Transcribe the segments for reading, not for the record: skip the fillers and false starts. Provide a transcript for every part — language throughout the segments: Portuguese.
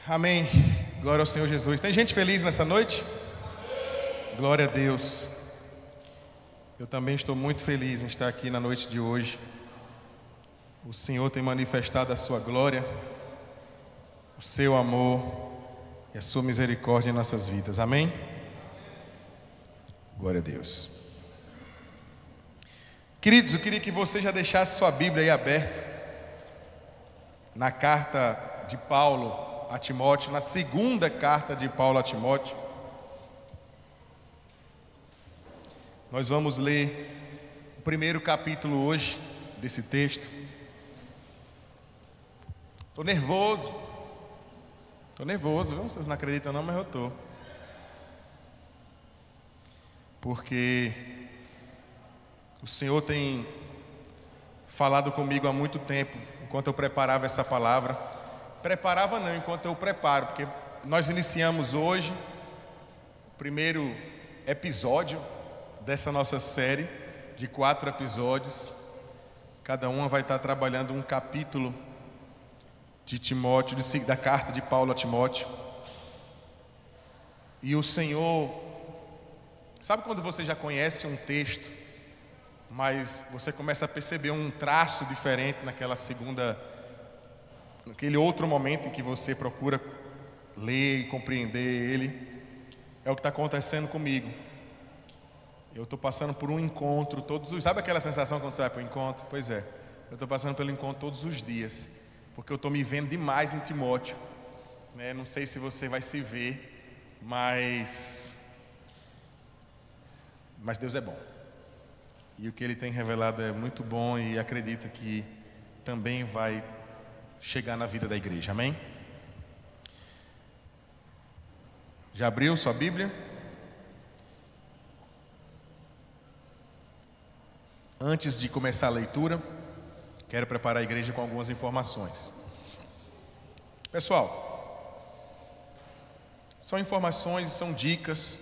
Amém. Glória ao Senhor Jesus. Tem gente feliz nessa noite? Glória a Deus. Eu também estou muito feliz em estar aqui na noite de hoje. O Senhor tem manifestado a sua glória, o seu amor e a sua misericórdia em nossas vidas. Amém? Glória a Deus. Queridos, eu queria que você já deixasse sua Bíblia aí aberta na carta de Paulo a Timóteo, na segunda carta de Paulo a Timóteo. Nós vamos ler o primeiro capítulo hoje desse texto. Estou nervoso, viu? Vocês não acreditam não, mas eu estou. Porque o Senhor tem falado comigo há muito tempo, enquanto eu preparava essa palavra. Preparava não, enquanto eu preparo, porque nós iniciamos hoje o primeiro episódio dessa nossa série de 4 episódios. Cada uma vai estar trabalhando um capítulo de Timóteo, da carta de Paulo a Timóteo. E o Senhor, sabe quando você já conhece um texto, mas você começa a perceber um traço diferente naquele outro momento em que você procura ler e compreender ele? É o que está acontecendo comigo. Eu estou passando por um encontro sabe aquela sensação quando você vai para o encontro? Pois é, eu estou passando pelo encontro todos os dias, porque eu estou me vendo demais em Timóteo, né? Não sei se você vai se ver, mas Deus é bom, e o que Ele tem revelado é muito bom, e acredito que também vai chegar na vida da igreja. Amém? Já abriu sua Bíblia? Antes de começar a leitura, quero preparar a igreja com algumas informações. Pessoal, são informações e são dicas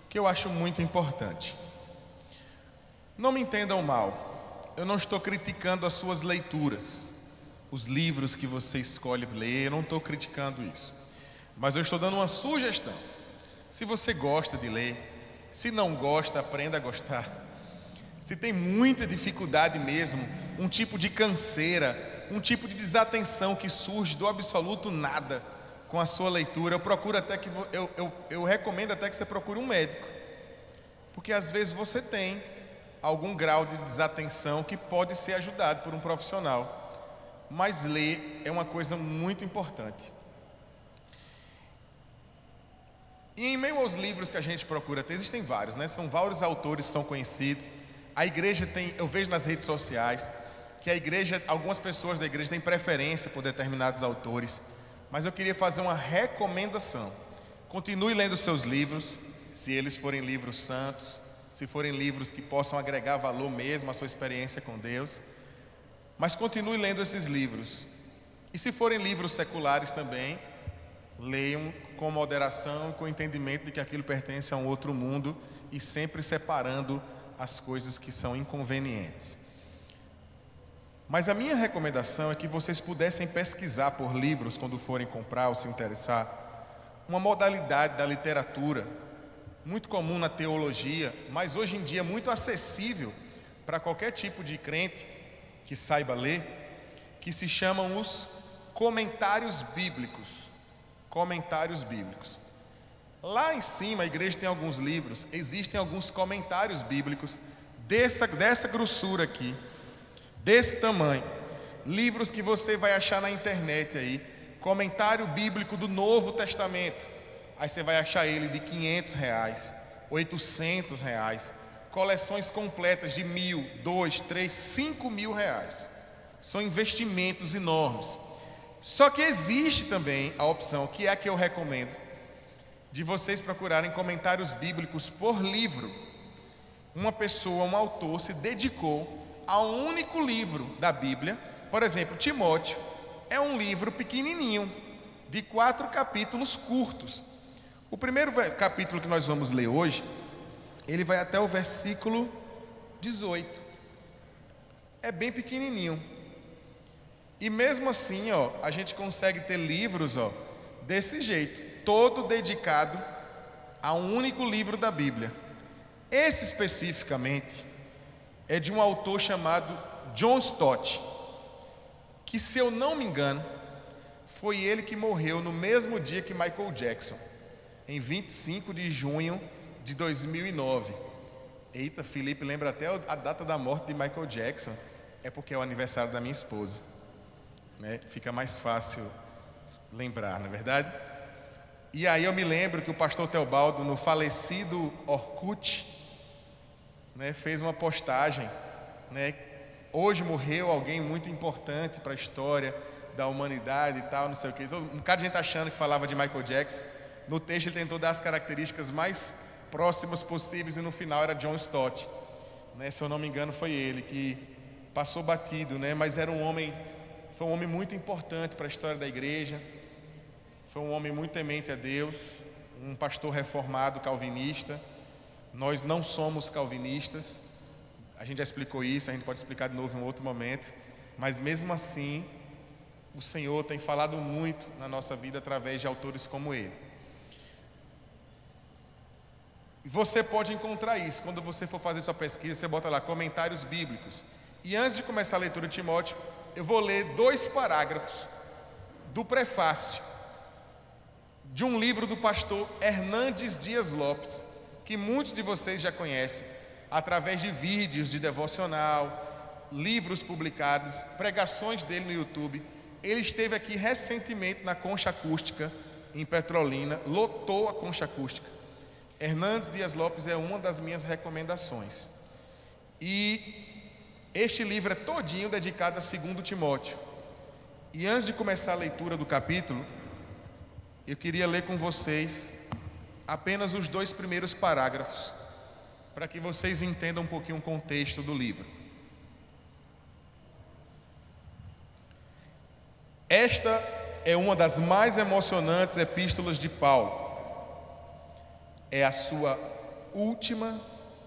que eu acho muito importante. Não me entendam mal, eu não estou criticando as suas leituras, os livros que você escolhe ler, eu não estou criticando isso, mas eu estou dando uma sugestão. Se você gosta de ler, se não gosta, aprenda a gostar. Se tem muita dificuldade mesmo, um tipo de canseira, um tipo de desatenção que surge do absoluto nada com a sua leitura, eu recomendo até que você procure um médico, porque às vezes você tem algum grau de desatenção que pode ser ajudado por um profissional. Mas ler é uma coisa muito importante. E em meio aos livros que a gente procura ter, existem vários, né? São vários autores que são conhecidos. A igreja eu vejo nas redes sociais que algumas pessoas da igreja têm preferência por determinados autores, mas eu queria fazer uma recomendação. Continue lendo seus livros, se eles forem livros santos, se forem livros que possam agregar valor mesmo à sua experiência com Deus. Mas continue lendo esses livros. E se forem livros seculares também, leiam com moderação e com entendimento de que aquilo pertence a um outro mundo, e sempre separando as coisas que são inconvenientes. Mas a minha recomendação é que vocês pudessem pesquisar por livros quando forem comprar ou se interessar. Uma modalidade da literatura muito comum na teologia, mas hoje em dia muito acessível para qualquer tipo de crente que saiba ler, que se chamam os comentários bíblicos. Comentários bíblicos. Lá em cima a igreja tem alguns livros, existem alguns comentários bíblicos dessa grossura aqui, desse tamanho. Livros que você vai achar na internet aí, comentário bíblico do Novo Testamento. Aí você vai achar ele de R$500, R$800, coleções completas de R$1.000, R$2.000, R$3.000, R$5.000. São investimentos enormes. Só que existe também a opção, que é a que eu recomendo, de vocês procurarem comentários bíblicos por livro. Uma pessoa, um autor, se dedicou a um único livro da Bíblia. Por exemplo, Timóteo é um livro pequenininho, de 4 capítulos curtos. O primeiro capítulo que nós vamos ler hoje, ele vai até o versículo 18. É bem pequenininho. E mesmo assim, a gente consegue ter livros, desse jeito, todo dedicado a um único livro da Bíblia. Esse especificamente é de um autor chamado John Stott, que, se eu não me engano, foi ele que morreu no mesmo dia que Michael Jackson, em 25 de junho de 2009. Eita, Felipe lembra até a data da morte de Michael Jackson. É porque é o aniversário da minha esposa, né? Fica mais fácil lembrar, não é verdade? E aí eu me lembro que o pastor Teobaldo, no falecido Orkut, né, fez uma postagem, né? Hoje morreu alguém muito importante para a história da humanidade e tal, não sei o que. Um bocado de gente achando que falava de Michael Jackson. No texto ele tentou dar as características mais próximas possíveis e no final era John Stott, né? Se eu não me engano foi ele que passou batido, né? Mas era foi um homem muito importante para a história da igreja. Foi um homem muito temente a Deus, um pastor reformado calvinista. Nós não somos calvinistas, a gente já explicou isso, a gente pode explicar de novo em um outro momento, mas mesmo assim, o Senhor tem falado muito na nossa vida através de autores como ele. E você pode encontrar isso, quando você for fazer sua pesquisa, você bota lá, comentários bíblicos. E antes de começar a leitura de Timóteo, eu vou ler 2 parágrafos do prefácio de um livro do pastor Hernandes Dias Lopes, que muitos de vocês já conhecem, através de vídeos de devocional, livros publicados, pregações dele no YouTube. Ele esteve aqui recentemente na Concha Acústica, em Petrolina, lotou a Concha Acústica. Hernandes Dias Lopes é uma das minhas recomendações. E este livro é todinho dedicado a 2 Timóteo. E antes de começar a leitura do capítulo, eu queria ler com vocês apenas os 2 primeiros parágrafos, para que vocês entendam um pouquinho o contexto do livro. Esta é uma das mais emocionantes epístolas de Paulo. É a sua última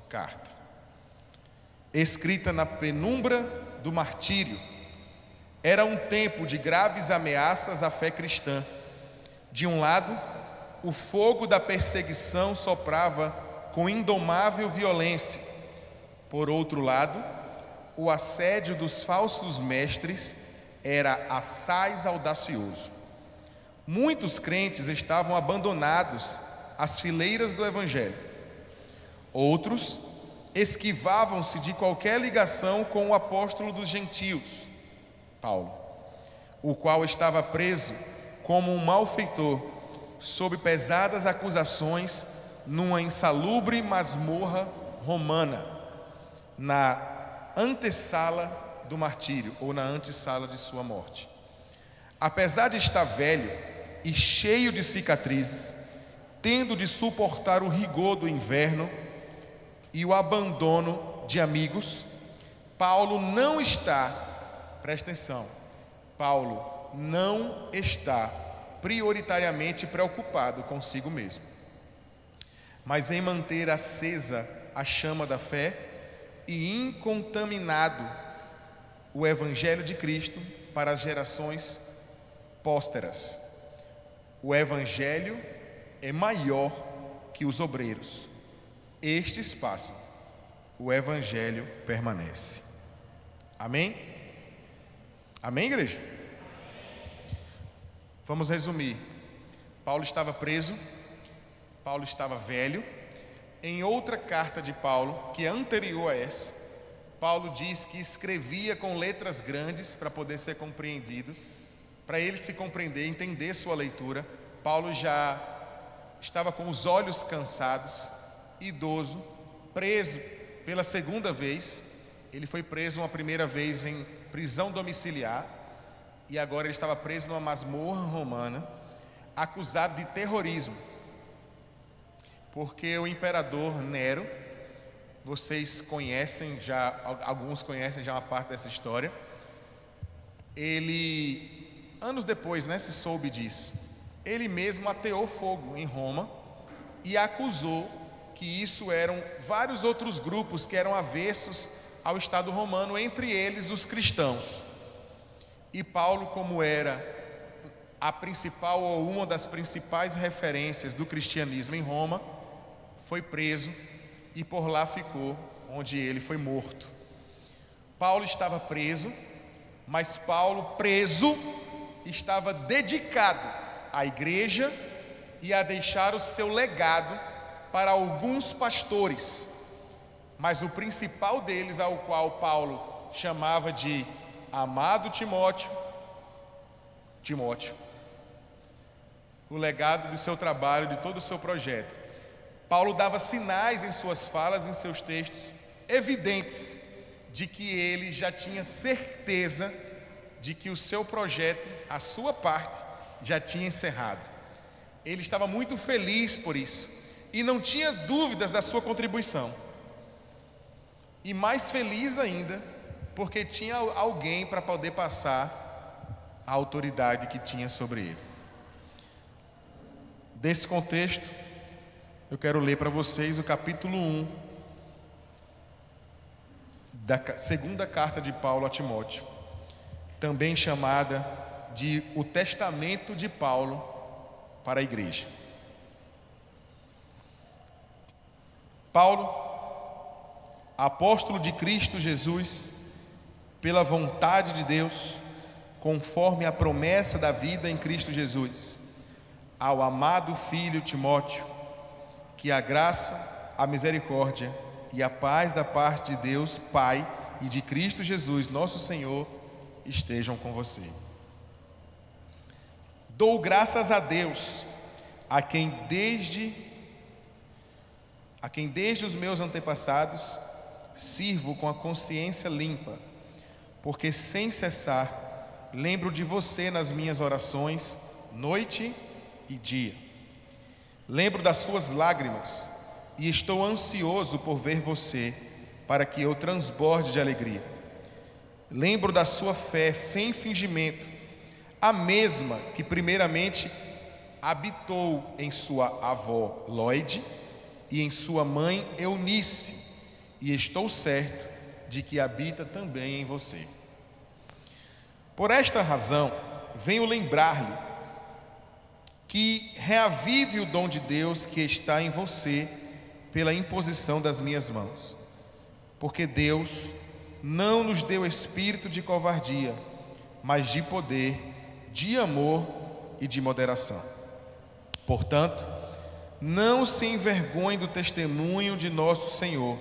carta, escrita na penumbra do martírio. Era um tempo de graves ameaças à fé cristã. De um lado, o fogo da perseguição soprava com indomável violência. Por outro lado, o assédio dos falsos mestres era assaz audacioso. Muitos crentes estavam abandonados às fileiras do Evangelho. Outros esquivavam-se de qualquer ligação com o apóstolo dos gentios, Paulo, o qual estava preso como um malfeitor, sob pesadas acusações, numa insalubre masmorra romana, na antessala do martírio, ou na antessala de sua morte. Apesar de estar velho e cheio de cicatrizes, tendo de suportar o rigor do inverno e o abandono de amigos, Paulo não está, presta atenção, Paulo não está prioritariamente preocupado consigo mesmo, mas em manter acesa a chama da fé e incontaminado o Evangelho de Cristo para as gerações pósteras. O Evangelho é maior que os obreiros. Estes passam, o Evangelho permanece. Amém? Amém, igreja? Vamos resumir. Paulo estava preso, Paulo estava velho. Em outra carta de Paulo, que é anterior a essa, Paulo diz que escrevia com letras grandes para poder ser compreendido, para ele se compreender, entender sua leitura. Paulo já estava com os olhos cansados, idoso, preso pela segunda vez. Ele foi preso uma primeira vez em prisão domiciliar e agora ele estava preso numa masmorra romana, acusado de terrorismo, porque o imperador Nero, vocês conhecem já, alguns conhecem já uma parte dessa história. Ele, anos depois, se soube disso, ele mesmo ateou fogo em Roma e acusou que isso eram vários outros grupos que eram avessos ao Estado romano, entre eles os cristãos. E Paulo, como era a principal ou uma das principais referências do cristianismo em Roma, foi preso e por lá ficou, onde ele foi morto. Paulo estava preso, mas Paulo, preso, estava dedicado à igreja e a deixar o seu legado para alguns pastores, mas o principal deles, ao qual Paulo chamava de amado Timóteo, o legado do seu trabalho, de todo o seu projeto. Paulo dava sinais em suas falas, em seus textos, evidentes de que ele já tinha certeza de que o seu projeto, a sua parte, já tinha encerrado. Ele estava muito feliz por isso e não tinha dúvidas da sua contribuição. E mais feliz ainda, porque tinha alguém para poder passar a autoridade que tinha sobre ele. Desse contexto, eu quero ler para vocês o capítulo 1 da segunda carta de Paulo a Timóteo, também chamada de o Testamento de Paulo para a igreja. Paulo, apóstolo de Cristo Jesus, pela vontade de Deus, conforme a promessa da vida em Cristo Jesus, ao amado filho Timóteo, que a graça, a misericórdia e a paz da parte de Deus, Pai, e de Cristo Jesus, nosso Senhor, estejam com você. Dou graças a Deus, a quem desde os meus antepassados sirvo com a consciência limpa, porque sem cessar lembro de você nas minhas orações, noite e dia. Lembro das suas lágrimas e estou ansioso por ver você, para que eu transborde de alegria. Lembro da sua fé sem fingimento, a mesma que primeiramente habitou em sua avó Lóide e em sua mãe Eunice, e estou certo de que habita também em você. Por esta razão, venho lembrar-lhe que reavive o dom de Deus que está em você pela imposição das minhas mãos. Porque Deus não nos deu espírito de covardia, mas de poder, de amor e de moderação. Portanto, não se envergonhe do testemunho de nosso Senhor,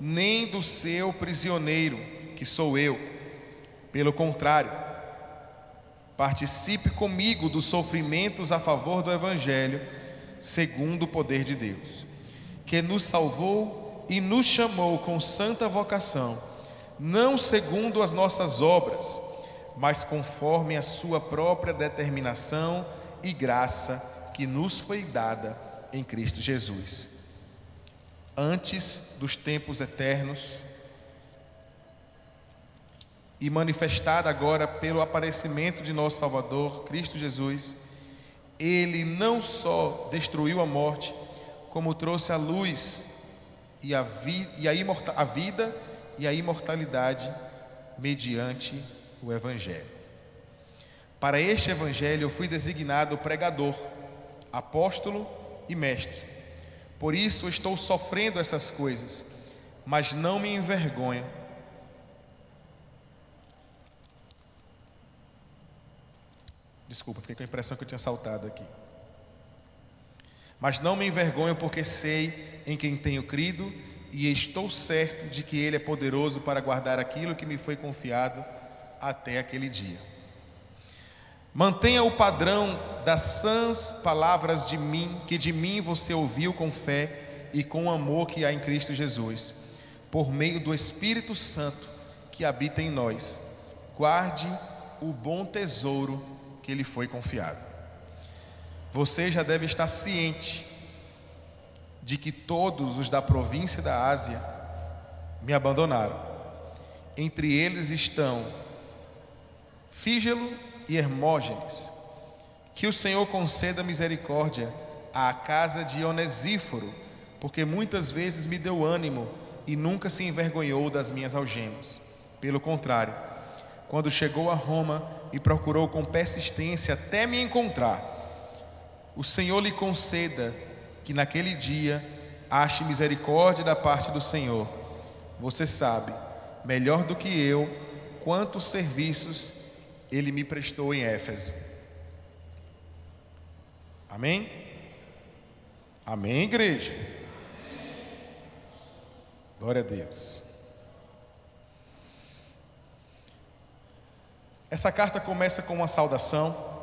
nem do seu prisioneiro, que sou eu. Pelo contrário, participe comigo dos sofrimentos a favor do Evangelho, segundo o poder de Deus, que nos salvou e nos chamou com santa vocação, não segundo as nossas obras, mas conforme a sua própria determinação e graça que nos foi dada em Cristo Jesus. Antes dos tempos eternos e manifestada agora pelo aparecimento de nosso Salvador, Cristo Jesus, Ele não só destruiu a morte, como trouxe a luz e a vida e a imortalidade mediante o Evangelho. Para este Evangelho eu fui designado pregador, apóstolo e mestre. Por isso estou sofrendo essas coisas, mas não me envergonho. Desculpa, fiquei com a impressão que eu tinha saltado aqui. Mas não me envergonho, porque sei em quem tenho crido e estou certo de que Ele é poderoso para guardar aquilo que me foi confiado até aquele dia. Mantenha o padrão das sãs palavras que de mim você ouviu com fé e com o amor que há em Cristo Jesus, por meio do Espírito Santo que habita em nós. Guarde o bom tesouro que lhe foi confiado. Você já deve estar ciente de que todos os da província da Ásia me abandonaram. Entre eles estão Fígelo e Hermógenes. Que o Senhor conceda misericórdia à casa de Onesíforo, porque muitas vezes me deu ânimo e nunca se envergonhou das minhas algemas. Pelo contrário, quando chegou a Roma e procurou com persistência até me encontrar. O Senhor lhe conceda que naquele dia ache misericórdia da parte do Senhor. Você sabe, melhor do que eu, quantos serviços ele me prestou em Éfeso. Amém? Amém, igreja? Glória a Deus. Essa carta começa com uma saudação.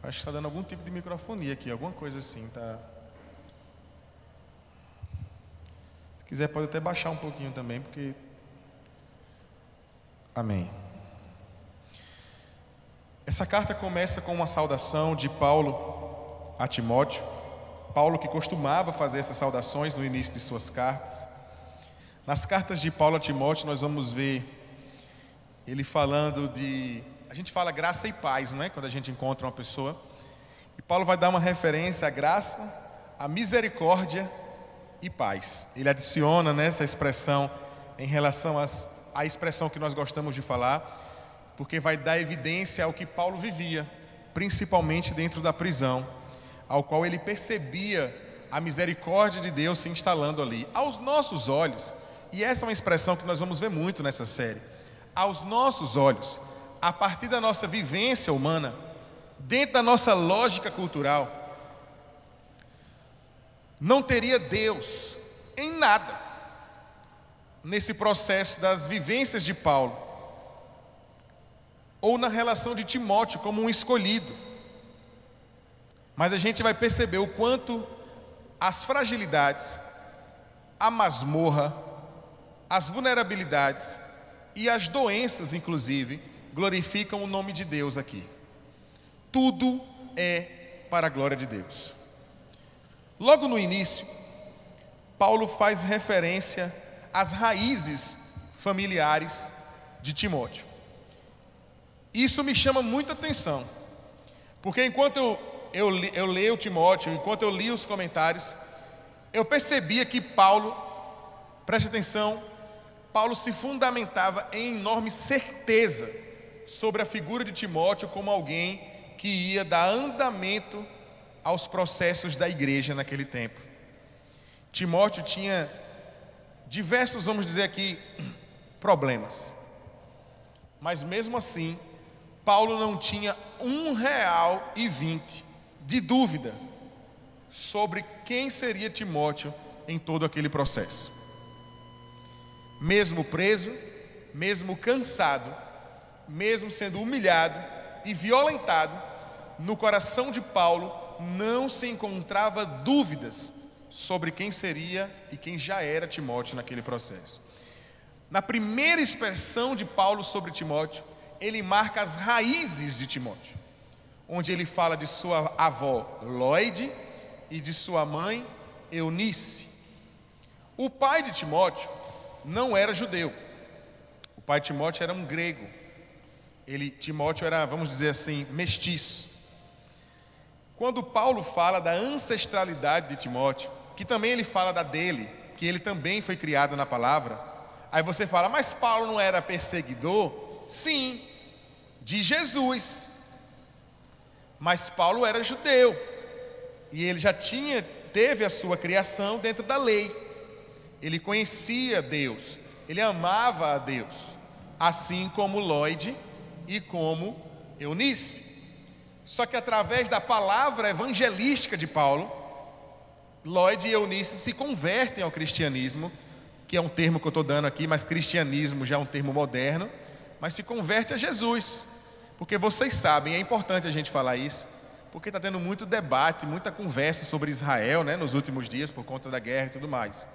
Acho que está dando algum tipo de microfonia aqui, alguma coisa assim, tá? Se quiser pode até baixar um pouquinho também, porque... Amém. Essa carta começa com uma saudação de Paulo a Timóteo. Paulo que costumava fazer essas saudações no início de suas cartas. Nas cartas de Paulo a Timóteo nós vamos ver ele falando de... A gente fala graça e paz, não é? Quando a gente encontra uma pessoa. E Paulo vai dar uma referência à graça, à misericórdia e paz. Ele adiciona nessa expressão em relação à expressão que nós gostamos de falar, porque vai dar evidência ao que Paulo vivia, principalmente dentro da prisão, ao qual ele percebia a misericórdia de Deus se instalando ali. Aos nossos olhos, e essa é uma expressão que nós vamos ver muito nessa série, aos nossos olhos, a partir da nossa vivência humana, dentro da nossa lógica cultural, não teria Deus em nada nesse processo das vivências de Paulo, ou na relação de Timóteo como um escolhido. Mas a gente vai perceber o quanto as fragilidades, a masmorra, as vulnerabilidades e as doenças, inclusive, glorificam o nome de Deus aqui. Tudo é para a glória de Deus. Logo no início, Paulo faz referência às raízes familiares de Timóteo. Isso me chama muita atenção, porque enquanto eu leio Timóteo, enquanto eu li os comentários, eu percebia que Paulo, preste atenção, Paulo se fundamentava em enorme certeza sobre a figura de Timóteo como alguém que ia dar andamento aos processos da igreja naquele tempo. Timóteo tinha diversos, vamos dizer aqui, problemas. Mas mesmo assim, Paulo não tinha R$1,20 de dúvida sobre quem seria Timóteo em todo aquele processo. Mesmo preso, mesmo cansado, mesmo sendo humilhado e violentado, no coração de Paulo não se encontrava dúvidas sobre quem seria e quem já era Timóteo naquele processo. Na primeira expressão de Paulo sobre Timóteo, ele marca as raízes de Timóteo, onde ele fala de sua avó Lóide e de sua mãe Eunice. O pai de Timóteo não era judeu. O pai de Timóteo era um grego. Timóteo era, vamos dizer assim, mestiço. Quando Paulo fala da ancestralidade de Timóteo, que também ele fala da dele, que ele também foi criado na palavra, aí você fala, mas Paulo não era perseguidor? Sim, de Jesus. Mas Paulo era judeu, e ele já teve a sua criação dentro da lei. Ele conhecia Deus, ele amava a Deus, assim como Lóide e como Eunice. Só que através da palavra evangelística de Paulo, Lóide e Eunice se convertem ao cristianismo, que é um termo que eu estou dando aqui, mas cristianismo já é um termo moderno, mas se converte a Jesus. Porque vocês sabem, é importante a gente falar isso, porque está tendo muito debate, muita conversa sobre Israel, né, nos últimos dias, por conta da guerra e tudo mais.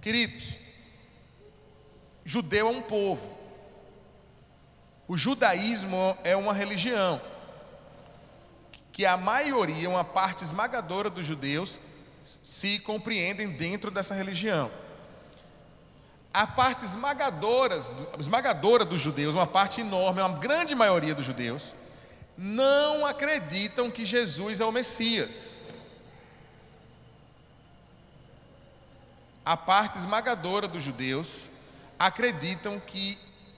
Queridos, judeu é um povo. O judaísmo é uma religião que a maioria, uma parte esmagadora dos judeus se compreendem dentro dessa religião. A parte esmagadora dos judeus, uma parte enorme, uma grande maioria dos judeus, não acreditam que Jesus é o Messias. A parte esmagadora dos judeus acreditam que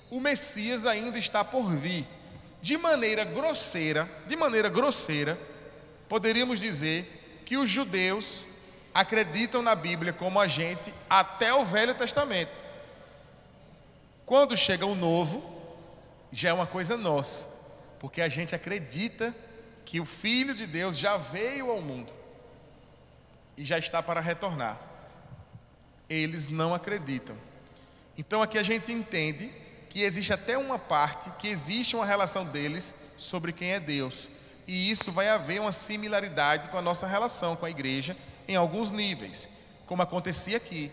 o Messias ainda está por vir. De maneira grosseira, poderíamos dizer que os judeus acreditam na Bíblia como a gente até o Velho Testamento. Quando chega o Novo, já é uma coisa nossa, porque a gente acredita que o Filho de Deus já veio ao mundo e já está para retornar. Eles não acreditam. Então aqui a gente entende que existe até uma parte, que existe uma relação deles sobre quem é Deus. E isso vai haver uma similaridade com a nossa relação com a igreja em alguns níveis. Como acontecia aqui.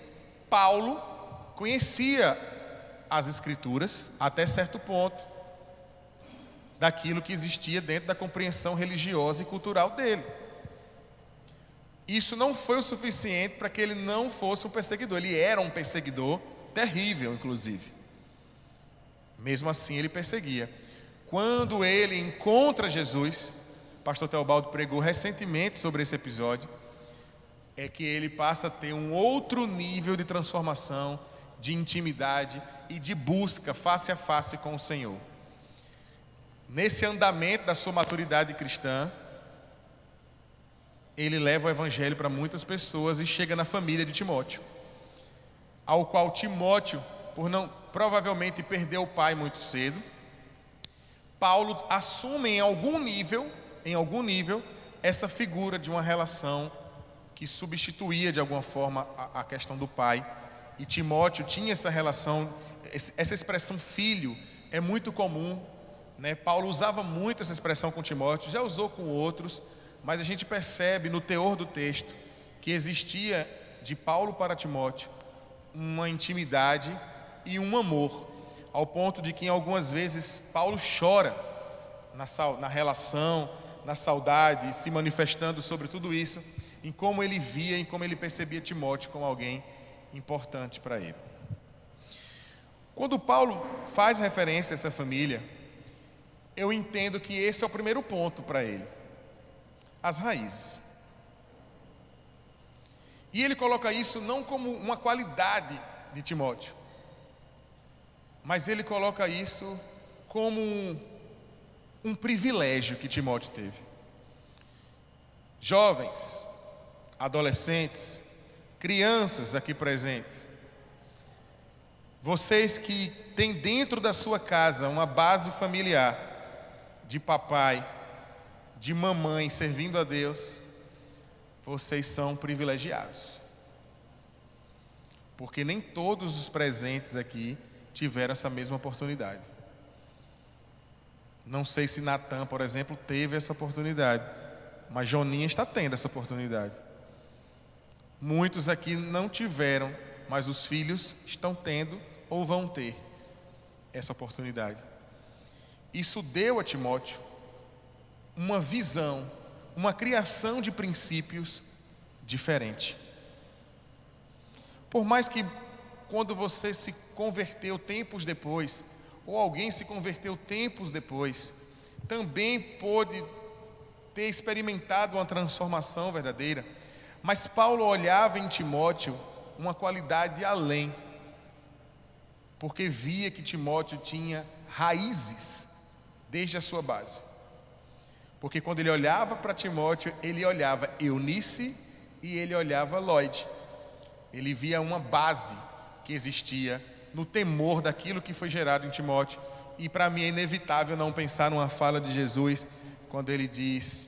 Paulo conhecia as Escrituras até certo ponto, daquilo que existia dentro da compreensão religiosa e cultural dele. Isso não foi o suficiente para que ele não fosse um perseguidor. Ele era um perseguidor terrível, inclusive. Mesmo assim, ele perseguia. Quando ele encontra Jesus, o pastor Teobaldo pregou recentemente sobre esse episódio, é que ele passa a ter um outro nível de transformação, de intimidade e de busca face a face com o Senhor. Nesse andamento da sua maturidade cristã, ele leva o evangelho para muitas pessoas e chega na família de Timóteo, ao qual Timóteo, provavelmente perdeu o pai muito cedo, Paulo assume em algum nível, essa figura de uma relação que substituía de alguma forma a questão do pai. E Timóteo tinha essa relação, essa expressão filho é muito comum, né? Paulo usava muito essa expressão com Timóteo, já usou com outros, mas a gente percebe no teor do texto que existia de Paulo para Timóteo uma intimidade e um amor, ao ponto de que em algumas vezes Paulo chora na relação, na saudade, se manifestando sobre tudo isso, em como ele via, em como ele percebia Timóteo como alguém importante para ele. Quando Paulo faz referência a essa família, eu entendo que esse é o primeiro ponto para ele. As raízes. E ele coloca isso não como uma qualidade de Timóteo, mas ele coloca isso como um privilégio que Timóteo teve. Jovens, adolescentes, crianças aqui presentes, vocês que têm dentro da sua casa uma base familiar de papai, de mamãe servindo a Deus, vocês são privilegiados, porque nem todos os presentes aqui tiveram essa mesma oportunidade. Não sei se Natan, por exemplo, teve essa oportunidade, mas Joninha está tendo essa oportunidade. Muitos aqui não tiveram, mas os filhos estão tendo ou vão ter essa oportunidade. Isso deu a Timóteo uma visão, uma criação de princípios diferente. Por mais que quando você se converteu tempos depois, ou alguém se converteu tempos depois, também pôde ter experimentado uma transformação verdadeira, mas Paulo olhava em Timóteo uma qualidade além, porque via que Timóteo tinha raízes desde a sua base. Porque quando ele olhava para Timóteo, ele olhava Eunice e ele olhava Lloyd. Ele via uma base que existia no temor daquilo que foi gerado em Timóteo. E para mim é inevitável não pensar numa fala de Jesus, quando ele diz: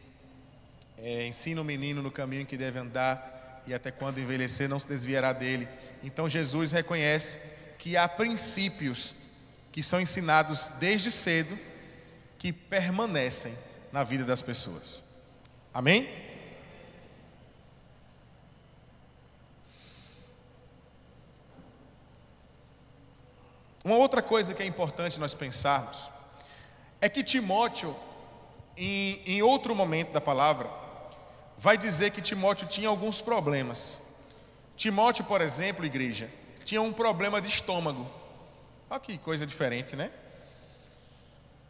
ensina o menino no caminho em que deve andar, e até quando envelhecer não se desviará dele. Então Jesus reconhece que há princípios que são ensinados desde cedo, que permanecem na vida das pessoas. Amém? Uma outra coisa que é importante nós pensarmos é que Timóteo, em outro momento da palavra, vai dizer que Timóteo tinha alguns problemas. Timóteo, por exemplo, igreja, tinha um problema de estômago. Olha que coisa diferente, né?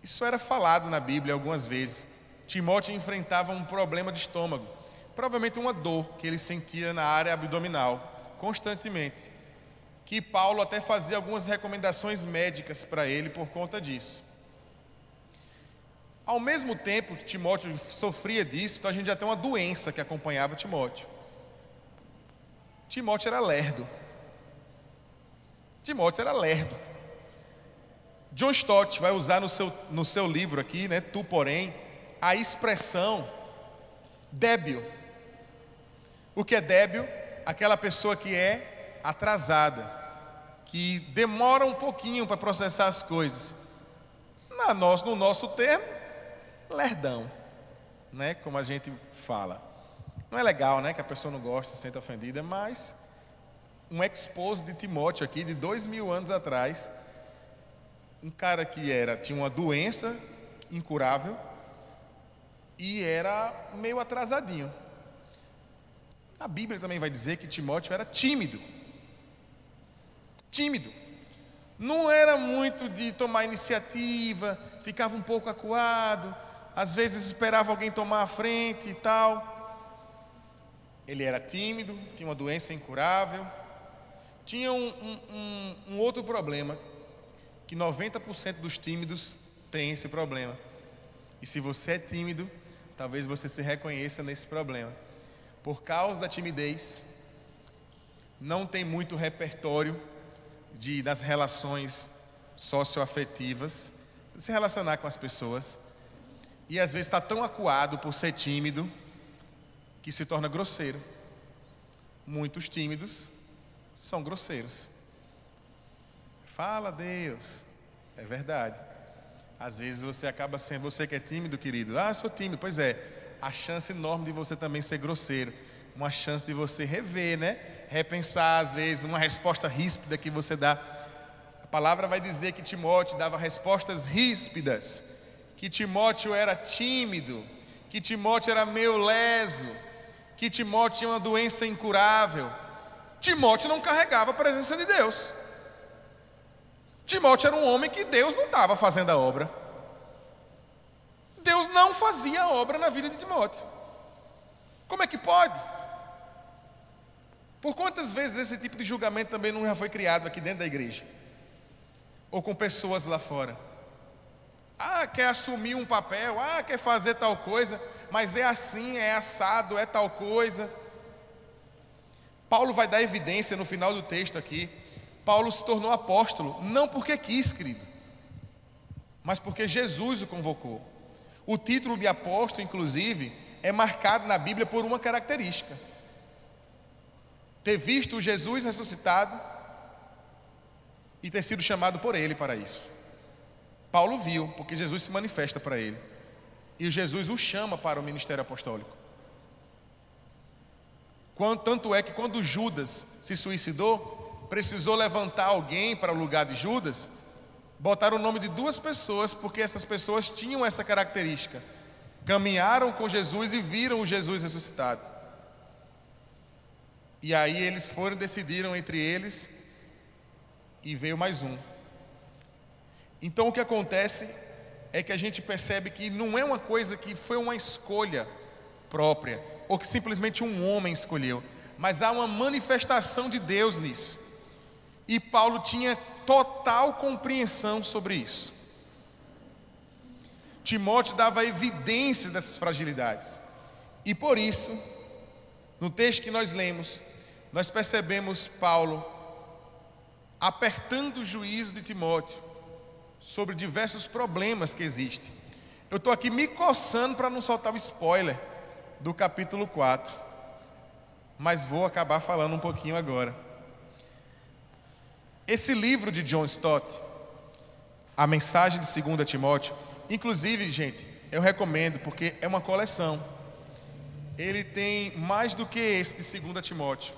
Isso era falado na Bíblia algumas vezes. Timóteo enfrentava um problema de estômago, provavelmente uma dor que ele sentia na área abdominal, constantemente. que Paulo até fazia algumas recomendações médicas para ele por conta disso. Ao mesmo tempo que Timóteo sofria disso, então a gente já tem uma doença que acompanhava Timóteo. Timóteo era lerdo. John Stott vai usar no seu livro aqui, né, Tu Porém, a expressão débil. O que é débil? Aquela pessoa que é atrasada, que demora um pouquinho para processar as coisas. No nosso termo, lerdão, né? Como a gente fala. Não é legal, né? Que a pessoa não gosta, se sente ofendida, mas um expose de Timóteo aqui, de 2000 anos atrás, um cara que tinha uma doença incurável e era meio atrasadinho. A Bíblia também vai dizer que Timóteo era tímido. Não era muito de tomar iniciativa, ficava um pouco acuado, às vezes esperava alguém tomar a frente e tal. Ele era tímido, tinha uma doença incurável. Tinha um outro problema, que 90% dos tímidos têm esse problema. E se você é tímido, talvez você se reconheça nesse problema. Por causa da timidez, não tem muito repertório das relações socioafetivas, de se relacionar com as pessoas, e às vezes está tão acuado por ser tímido que se torna grosseiro. Muitos tímidos são grosseiros. Fala, Deus. É verdade. Às vezes você acaba sendo, você que é tímido, querido, eu sou tímido, pois é, a chance enorme de você também ser grosseiro, uma chance de você rever, né? Repensar às vezes uma resposta ríspida que você dá. A palavra vai dizer que Timóteo dava respostas ríspidas, que Timóteo era tímido, que Timóteo era meio leso, que Timóteo tinha uma doença incurável. Timóteo não carregava a presença de Deus. Timóteo era um homem que Deus não estava fazendo a obra. Deus não fazia a obra na vida de Timóteo. Como é que pode? Por quantas vezes esse tipo de julgamento também não já foi criado aqui dentro da igreja? Ou com pessoas lá fora? Quer assumir um papel, quer fazer tal coisa, mas é assim, é assado, é tal coisa. Paulo vai dar evidência no final do texto aqui. Paulo se tornou apóstolo, não porque quis, querido, mas porque Jesus o convocou. O título de apóstolo, inclusive, é marcado na Bíblia por uma característica: ter visto Jesus ressuscitado e ter sido chamado por ele para isso. Paulo viu, porque Jesus se manifesta para ele, e Jesus o chama para o ministério apostólico. Tanto é que quando Judas se suicidou, precisou levantar alguém para o lugar de Judas, botaram o nome de 2 pessoas, porque essas pessoas tinham essa característica: caminharam com Jesus e viram o Jesus ressuscitado. E aí eles decidiram entre eles, e veio mais um. Então o que acontece é que a gente percebe que não é uma coisa que foi uma escolha própria, ou que simplesmente um homem escolheu, mas há uma manifestação de Deus nisso. E Paulo tinha total compreensão sobre isso. Timóteo dava evidências dessas fragilidades. E por isso, no texto que nós lemos, nós percebemos Paulo apertando o juízo de Timóteo sobre diversos problemas que existem. Eu estou aqui me coçando para não soltar o spoiler do capítulo 4, mas vou acabar falando um pouquinho agora. Esse livro de John Stott, A Mensagem de 2 Timóteo, inclusive, gente, eu recomendo porque é uma coleção. Ele tem mais do que esse de 2 Timóteo.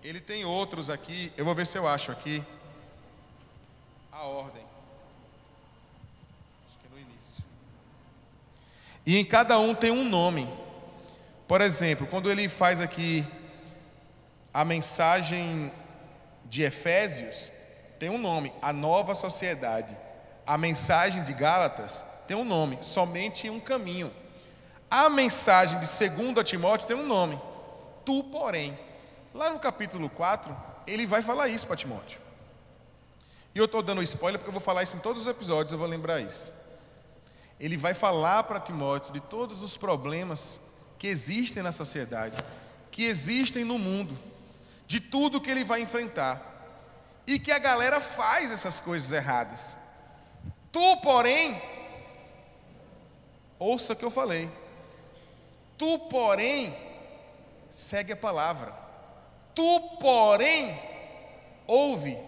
Ele tem outros aqui, eu vou ver se eu acho aqui a ordem. Acho que é no início. E em cada um tem um nome. Por exemplo, quando ele faz aqui a mensagem de Efésios, tem um nome: A Nova Sociedade. A mensagem de Gálatas tem um nome: Somente um Caminho. A mensagem de 2 Timóteo tem um nome: Tu Porém. Lá no capítulo 4, ele vai falar isso para Timóteo. E eu estou dando spoiler porque eu vou falar isso em todos os episódios, eu vou lembrar isso. Ele vai falar para Timóteo de todos os problemas que existem na sociedade, que existem no mundo, de tudo que ele vai enfrentar, e que a galera faz essas coisas erradas. Tu, porém, ouça o que eu falei, tu, porém, segue a palavra, tu, porém, ouve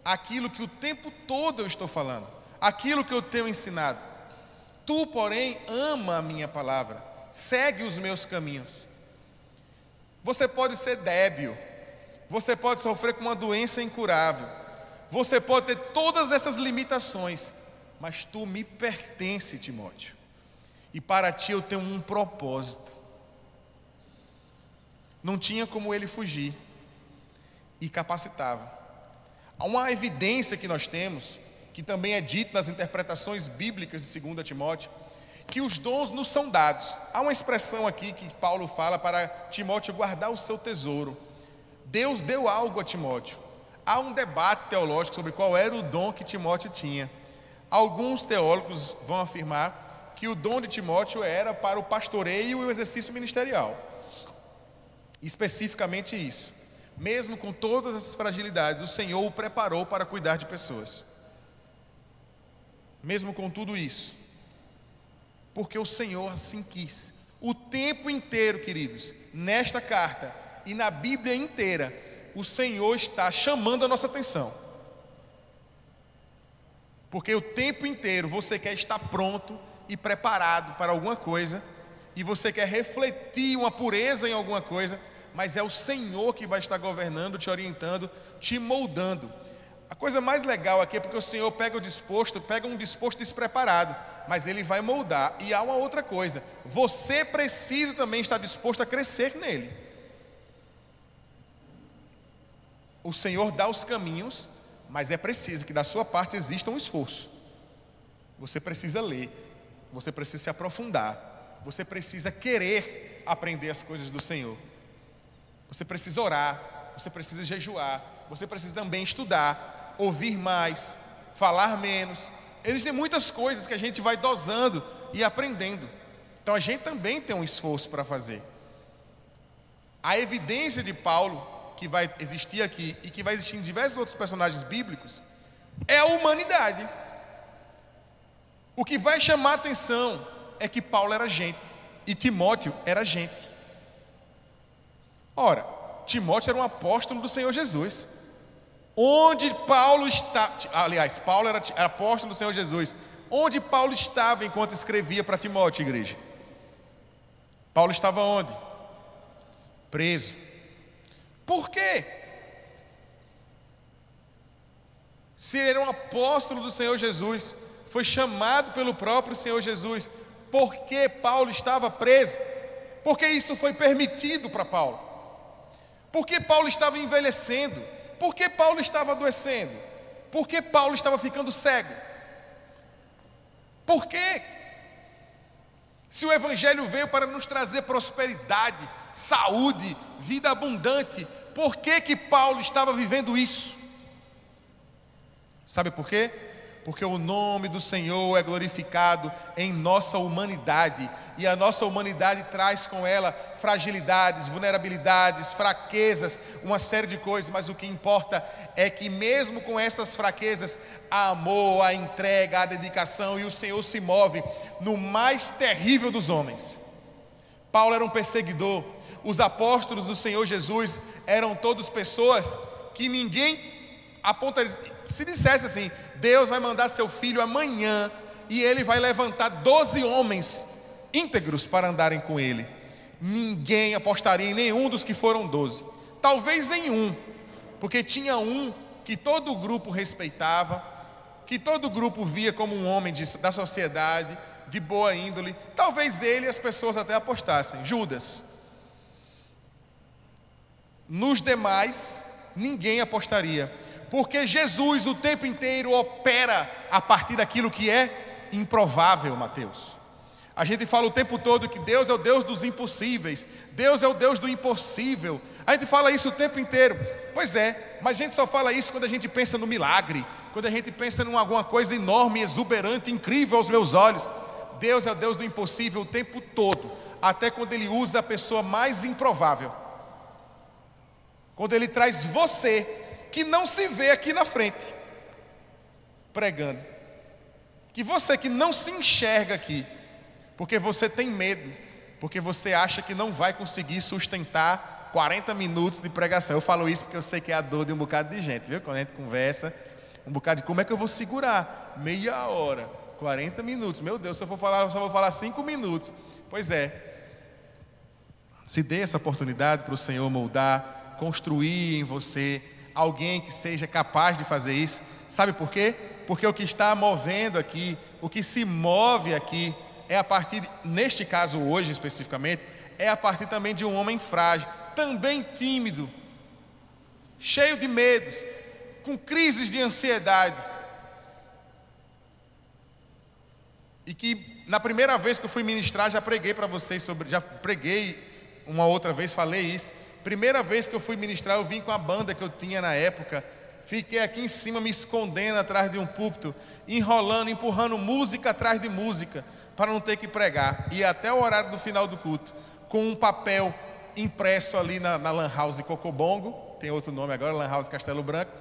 aquilo que o tempo todo eu estou falando, aquilo que eu tenho ensinado. Tu, porém, ama a minha palavra, segue os meus caminhos. Você pode ser débil, você pode sofrer com uma doença incurável, você pode ter todas essas limitações, mas tu me pertence, Timóteo, e para ti eu tenho um propósito. Não tinha como ele fugir, e capacitava. Há uma evidência que nós temos, que também é dito nas interpretações bíblicas de 2 Timóteo, que os dons nos são dados. Há uma expressão aqui que Paulo fala para Timóteo guardar o seu tesouro. Deus deu algo a Timóteo. Há um debate teológico sobre qual era o dom que Timóteo tinha. Alguns teólogos vão afirmar que o dom de Timóteo era para o pastoreio e o exercício ministerial. Especificamente isso. Mesmo com todas essas fragilidades, o Senhor o preparou para cuidar de pessoas. Mesmo com tudo isso, porque o Senhor assim quis. O tempo inteiro, queridos, nesta carta e na Bíblia inteira, o Senhor está chamando a nossa atenção. Porque o tempo inteiro você quer estar pronto e preparado para alguma coisa, e você quer refletir uma pureza em alguma coisa, mas é o Senhor que vai estar governando, te orientando, te moldando. A coisa mais legal aqui é porque o Senhor pega um disposto despreparado, mas Ele vai moldar. E há uma outra coisa, você precisa também estar disposto a crescer nele. O Senhor dá os caminhos, mas é preciso que da sua parte exista um esforço. Você precisa ler, você precisa se aprofundar, você precisa querer aprender as coisas do Senhor. Você precisa orar, você precisa jejuar, você precisa também estudar, ouvir mais, falar menos. Existem muitas coisas que a gente vai dosando e aprendendo. Então a gente também tem um esforço para fazer. A evidência de Paulo, que vai existir aqui e que vai existir em diversos outros personagens bíblicos, é a humanidade. O que vai chamar a atenção é que Paulo era gente e Timóteo era gente. Ora, Timóteo era um apóstolo do Senhor Jesus. Onde Paulo está, aliás, Paulo era apóstolo do Senhor Jesus. Onde Paulo estava enquanto escrevia para Timóteo, igreja? Paulo estava onde? Preso. Por quê? Se ele era um apóstolo do Senhor Jesus, foi chamado pelo próprio Senhor Jesus, por que Paulo estava preso? Porque isso foi permitido para Paulo. Por que Paulo estava envelhecendo? Por que Paulo estava adoecendo? Por que Paulo estava ficando cego? Por quê? Se o Evangelho veio para nos trazer prosperidade, saúde, vida abundante, por que que Paulo estava vivendo isso? Sabe por quê? Porque o nome do Senhor é glorificado em nossa humanidade, e a nossa humanidade traz com ela fragilidades, vulnerabilidades, fraquezas, uma série de coisas, mas o que importa é que mesmo com essas fraquezas, há amor, a entrega, a dedicação, e o Senhor se move no mais terrível dos homens. Paulo era um perseguidor, os apóstolos do Senhor Jesus eram todos pessoas que ninguém apontaria. Se dissesse assim, Deus vai mandar seu filho amanhã e ele vai levantar 12 homens íntegros para andarem com ele, ninguém apostaria em nenhum dos que foram 12. Talvez em um, porque tinha um que todo o grupo respeitava, que todo o grupo via como um homem da sociedade, de boa índole. Talvez ele e as pessoas até apostassem, Judas. Nos demais, ninguém apostaria, porque Jesus o tempo inteiro opera a partir daquilo que é improvável, Mateus. A gente fala o tempo todo que Deus é o Deus dos impossíveis, Deus é o Deus do impossível. A gente fala isso o tempo inteiro. Pois é, mas a gente só fala isso quando a gente pensa no milagre, quando a gente pensa em alguma coisa enorme, exuberante, incrível aos meus olhos. Deus é o Deus do impossível o tempo todo, até quando Ele usa a pessoa mais improvável. Quando Ele traz você, que não se vê aqui na frente, pregando. Que você que não se enxerga aqui, porque você tem medo, porque você acha que não vai conseguir sustentar 40 minutos de pregação. Eu falo isso porque eu sei que é a dor de um bocado de gente, viu? Quando a gente conversa, um bocado de como é que eu vou segurar meia hora, 40 minutos. Meu Deus, se eu for falar, eu só vou falar 5 minutos. Pois é, se dê essa oportunidade para o Senhor moldar, construir em você alguém que seja capaz de fazer isso. Sabe por quê? Porque o que está movendo aqui, o que se move aqui, é a partir, neste caso hoje especificamente, é a partir também de um homem frágil, também tímido, cheio de medos, com crises de ansiedade. E que na primeira vez que eu fui ministrar, já preguei para vocês sobre, já preguei uma outra vez, falei isso. Primeira vez que eu fui ministrar, eu vim com a banda que eu tinha na época. Fiquei aqui em cima me escondendo atrás de um púlpito, enrolando, empurrando música atrás de música, para não ter que pregar. E até o horário do final do culto, com um papel impresso ali na Lan House Cocobongo, tem outro nome agora, Lan House Castelo Branco,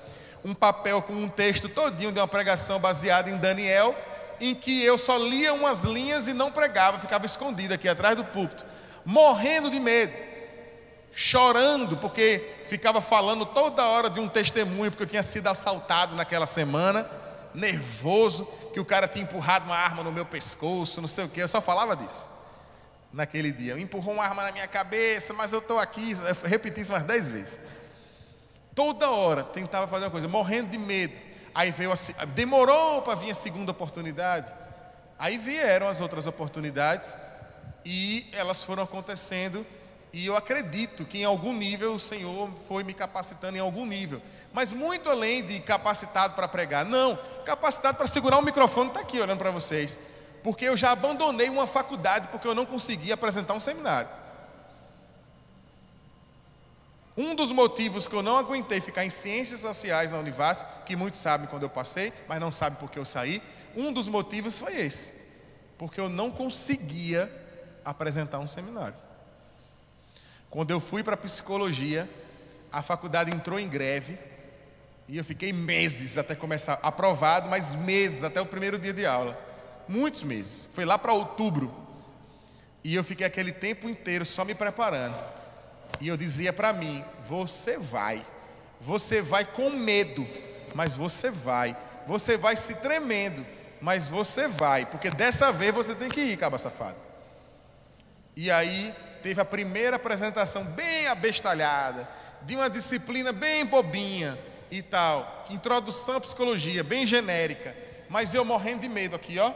um papel com um texto todinho de uma pregação baseada em Daniel, em que eu só lia umas linhas e não pregava, ficava escondido aqui atrás do púlpito, morrendo de medo, chorando, porque ficava falando toda hora de um testemunho, porque eu tinha sido assaltado naquela semana, nervoso, que o cara tinha empurrado uma arma no meu pescoço, não sei o que, eu só falava disso. Naquele dia, empurrou uma arma na minha cabeça, mas eu estou aqui, eu repeti isso umas 10 vezes. Toda hora tentava fazer uma coisa, morrendo de medo. Aí veio demorou para vir a segunda oportunidade. Aí vieram as outras oportunidades e elas foram acontecendo. E eu acredito que em algum nível o Senhor foi me capacitando em algum nível. Mas muito além de capacitado para pregar, não, capacitado para segurar o microfone, está aqui olhando para vocês. Porque eu já abandonei uma faculdade porque eu não conseguia apresentar um seminário. Um dos motivos que eu não aguentei ficar em ciências sociais na Univasf, que muitos sabem quando eu passei, mas não sabem porque eu saí, um dos motivos foi esse. Porque eu não conseguia apresentar um seminário. Quando eu fui para psicologia, a faculdade entrou em greve e eu fiquei meses até começar, aprovado, mas meses até o primeiro dia de aula. Muitos meses. Foi lá para outubro. E eu fiquei aquele tempo inteiro só me preparando. E eu dizia para mim, você vai com medo, mas você vai se tremendo, mas você vai, porque dessa vez você tem que ir, caba safado. E aí teve a primeira apresentação bem abestalhada, de uma disciplina bem bobinha e tal, introdução à psicologia, bem genérica, mas eu morrendo de medo aqui, ó.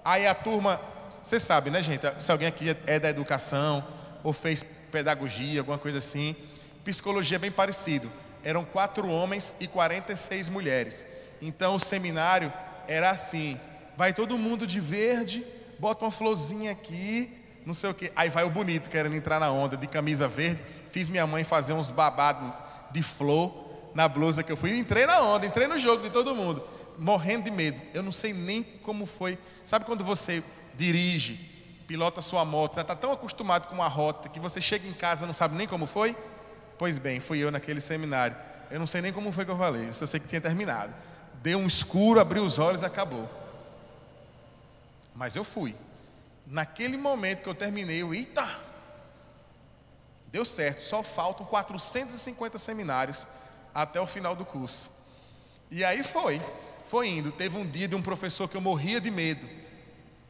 Aí a turma, você sabe, né, gente, se alguém aqui é da educação, ou fez pedagogia, alguma coisa assim, psicologia é bem parecido, eram 4 homens e 46 mulheres, então o seminário era assim, vai todo mundo de verde, bota uma florzinha aqui, não sei o que, aí vai o bonito querendo entrar na onda, de camisa verde, fiz minha mãe fazer uns babados de flor na blusa que eu fui, entrei na onda, entrei no jogo de todo mundo, morrendo de medo, eu não sei nem como foi, sabe quando você dirige, pilota sua moto, já está tão acostumado com uma rota que você chega em casa e não sabe nem como foi? Pois bem, fui eu naquele seminário. Eu não sei nem como foi que eu falei, eu só sei que tinha terminado. Deu um escuro, abri os olhos e acabou. Mas eu fui. Naquele momento que eu terminei, eita! Deu certo, só faltam 450 seminários até o final do curso. E aí foi indo. Teve um dia de um professor que eu morria de medo.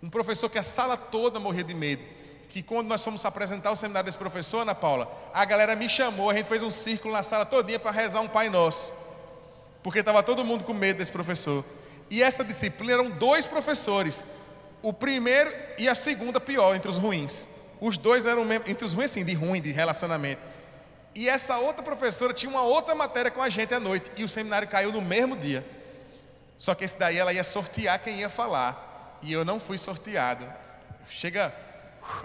Um professor que a sala toda morria de medo. Que quando nós fomos apresentar o seminário desse professor, Ana Paula, a galera me chamou, a gente fez um círculo na sala todinha para rezar um Pai Nosso. Porque estava todo mundo com medo desse professor. E essa disciplina eram 2 professores. O primeiro e a segunda pior, entre os ruins. Os 2 eram entre os ruins, assim, de ruim, de relacionamento. E essa outra professora tinha uma outra matéria com a gente à noite. E o seminário caiu no mesmo dia. Só que esse daí ela ia sortear quem ia falar. E eu não fui sorteado. chega,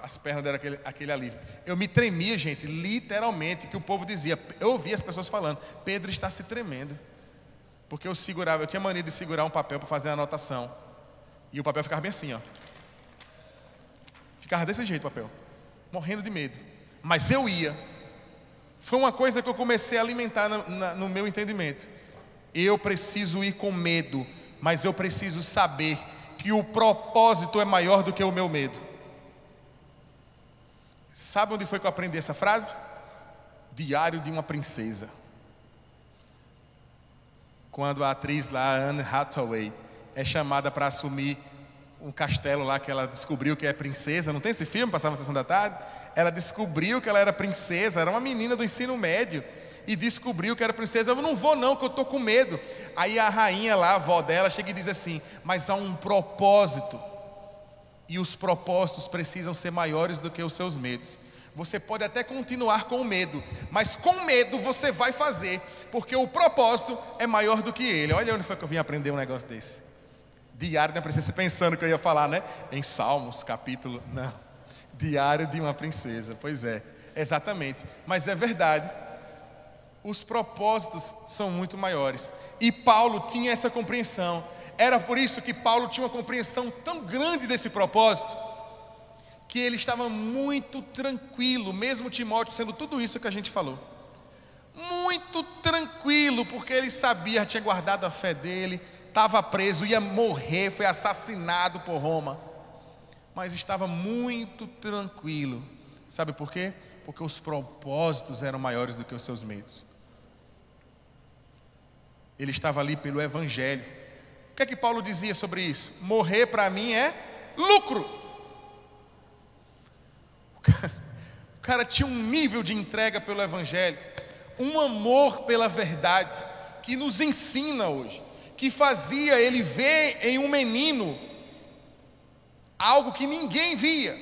as pernas deram aquele alívio. Eu me tremia, gente, literalmente, que o povo dizia. Eu ouvia as pessoas falando: Pedro está se tremendo. Porque eu tinha mania de segurar um papel para fazer a anotação. E o papel ficava bem assim, ó. Ficava desse jeito o papel, morrendo de medo. Mas eu ia. Foi uma coisa que eu comecei a alimentar no meu entendimento. Eu preciso ir com medo, mas eu preciso saber que o propósito é maior do que o meu medo. Sabe onde foi que eu aprendi essa frase? Diário de uma Princesa. Quando a atriz lá, Anne Hathaway, é chamada para assumir um castelo lá que ela descobriu que é princesa. Não tem esse filme? Passava na sessão da tarde. Ela descobriu que ela era princesa, era uma menina do ensino médio, e descobriu que era princesa. Eu não vou não, que eu estou com medo. Aí a rainha lá, a avó dela, chega e diz assim: mas há um propósito, e os propósitos precisam ser maiores do que os seus medos. Você pode até continuar com medo, mas com medo você vai fazer, porque o propósito é maior do que ele. Olha onde foi que eu vim aprender um negócio desse. Diário de uma Princesa, pensando que eu ia falar, né? Em Salmos, capítulo... Não, Diário de uma Princesa. Pois é, exatamente. Mas é verdade. Os propósitos são muito maiores. E Paulo tinha essa compreensão. Era por isso que Paulo tinha uma compreensão tão grande desse propósito, que ele estava muito tranquilo, mesmo Timóteo sendo tudo isso que a gente falou. Muito tranquilo, porque ele sabia, tinha guardado a fé dele, estava preso, ia morrer, foi assassinado por Roma, mas estava muito tranquilo. Sabe por quê? Porque os propósitos eram maiores do que os seus medos. Ele estava ali pelo Evangelho. O que é que Paulo dizia sobre isso? Morrer para mim é lucro. O cara tinha um nível de entrega pelo Evangelho, um amor pela verdade, que nos ensina hoje, que fazia ele ver em um menino algo que ninguém via,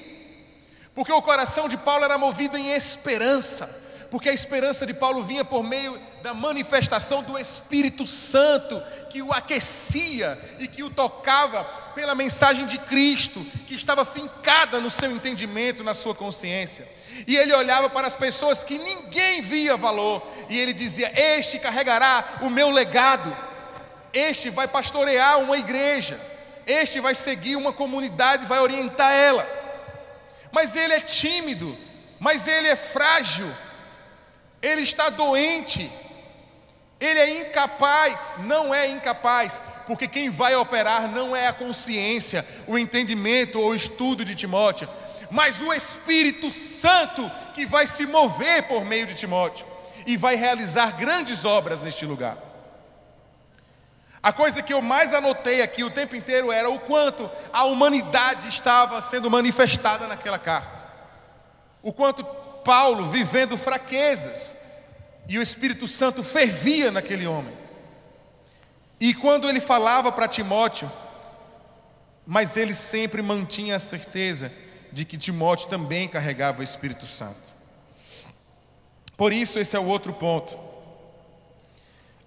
porque o coração de Paulo era movido em esperança, porque a esperança de Paulo vinha por meio da manifestação do Espírito Santo, que o aquecia e que o tocava pela mensagem de Cristo, que estava fincada no seu entendimento, na sua consciência. E ele olhava para as pessoas que ninguém via valor, e ele dizia: este carregará o meu legado, este vai pastorear uma igreja, este vai seguir uma comunidade, vai orientar ela. Mas ele é tímido, mas ele é frágil, ele está doente, ele é incapaz. Não é incapaz, porque quem vai operar não é a consciência, o entendimento ou o estudo de Timóteo, mas o Espírito Santo, que vai se mover por meio de Timóteo e vai realizar grandes obras neste lugar. A coisa que eu mais anotei aqui o tempo inteiro era o quanto a humanidade estava sendo manifestada naquela carta, o quanto Paulo vivendo fraquezas, e o Espírito Santo fervia naquele homem. E quando ele falava para Timóteo, mas ele sempre mantinha a certeza de que Timóteo também carregava o Espírito Santo. Por isso, esse é o outro ponto.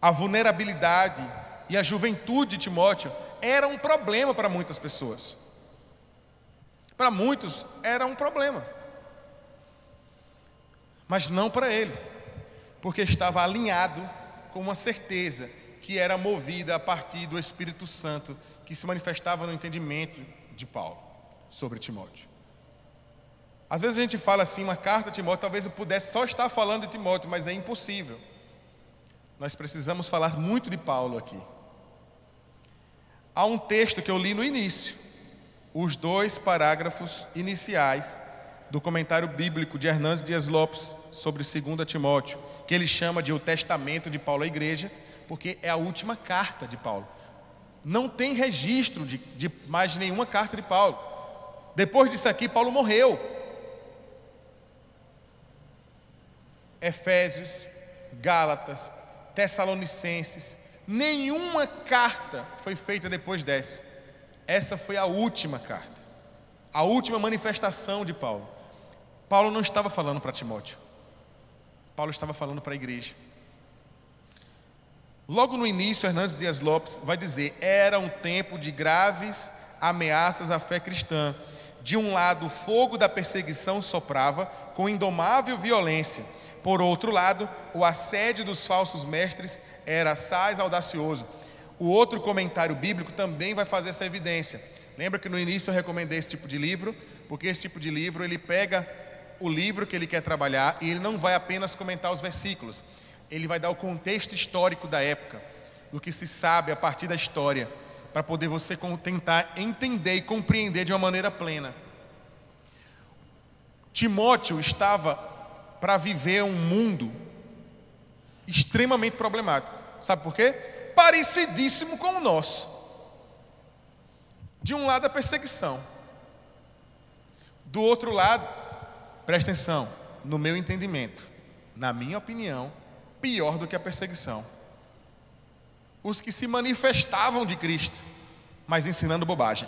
A vulnerabilidade e a juventude de Timóteo era um problema para muitas pessoas. Para muitos era um problema, mas não para ele, porque estava alinhado com uma certeza que era movida a partir do Espírito Santo, que se manifestava no entendimento de Paulo sobre Timóteo. Às vezes a gente fala assim, uma carta a Timóteo, talvez eu pudesse só estar falando de Timóteo, mas é impossível. Nós precisamos falar muito de Paulo aqui. Há um texto que eu li no início, os 2 parágrafos iniciais do comentário bíblico de Hernandes Dias Lopes sobre 2 Timóteo, que ele chama de o testamento de Paulo à igreja, porque é a última carta de Paulo. Não tem registro de mais nenhuma carta de Paulo. Depois disso aqui, Paulo morreu. Efésios, Gálatas, Tessalonicenses, nenhuma carta foi feita depois dessa. Essa foi a última carta, a última manifestação de Paulo. Paulo não estava falando para Timóteo, Paulo estava falando para a igreja. Logo no início, Hernandes Dias Lopes vai dizer: era um tempo de graves ameaças à fé cristã, De um lado, o fogo da perseguição soprava com indomável violência. Por outro lado, o assédio dos falsos mestres era assaz audacioso. O outro comentário bíblico também vai fazer essa evidência. Lembra que no início eu recomendei esse tipo de livro? Porque esse tipo de livro, ele pega o livro que ele quer trabalhar e ele não vai apenas comentar os versículos. Ele vai dar o contexto histórico da época, do que se sabe a partir da história, para poder você tentar entender e compreender de uma maneira plena. Timóteo estava para viver um mundo extremamente problemático. Sabe por quê? Parecidíssimo com o nosso. De um lado a perseguição. Do outro lado, presta atenção, no meu entendimento, na minha opinião, pior do que a perseguição. Os que se manifestavam de Cristo, mas ensinando bobagem.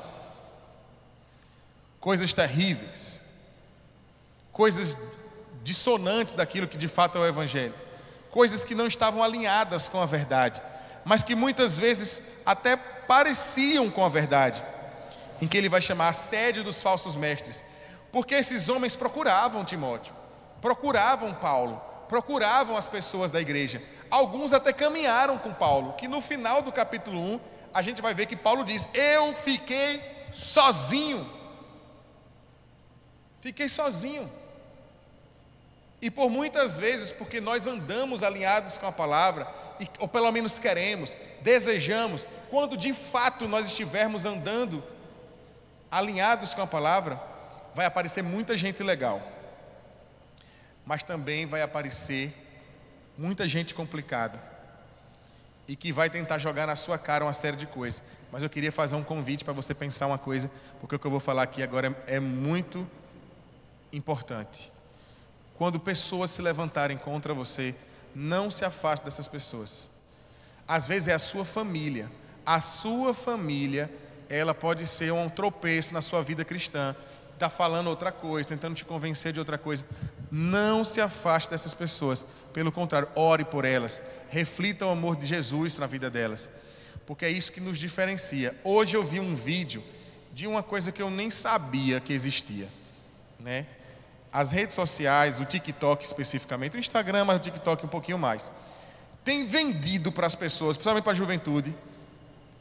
Coisas terríveis. Coisas dissonantes daquilo que de fato é o Evangelho. Coisas que não estavam alinhadas com a verdade, mas que muitas vezes até pareciam com a verdade. Em que ele vai chamar assédio dos falsos mestres. Porque esses homens procuravam Timóteo, procuravam Paulo, procuravam as pessoas da igreja. Alguns até caminharam com Paulo, que no final do capítulo 1, a gente vai ver que Paulo diz: eu fiquei sozinho. Fiquei sozinho. E por muitas vezes, porque nós andamos alinhados com a palavra, ou pelo menos queremos, desejamos, quando de fato nós estivermos andando alinhados com a palavra, vai aparecer muita gente legal, mas também vai aparecer muita gente complicada e que vai tentar jogar na sua cara uma série de coisas. Mas eu queria fazer um convite para você pensar uma coisa, porque o que eu vou falar aqui agora é muito importante. Quando pessoas se levantarem contra você, não se afaste dessas pessoas. Às vezes é a sua família. A sua família, ela pode ser um tropeço na sua vida cristã. Está falando outra coisa, tentando te convencer de outra coisa. Não se afaste dessas pessoas. Pelo contrário, ore por elas. Reflita o amor de Jesus na vida delas. Porque é isso que nos diferencia. Hoje eu vi um vídeo de uma coisa que eu nem sabia que existia, né? As redes sociais, o TikTok especificamente, o Instagram, mas o TikTok um pouquinho mais, tem vendido para as pessoas, principalmente para a juventude,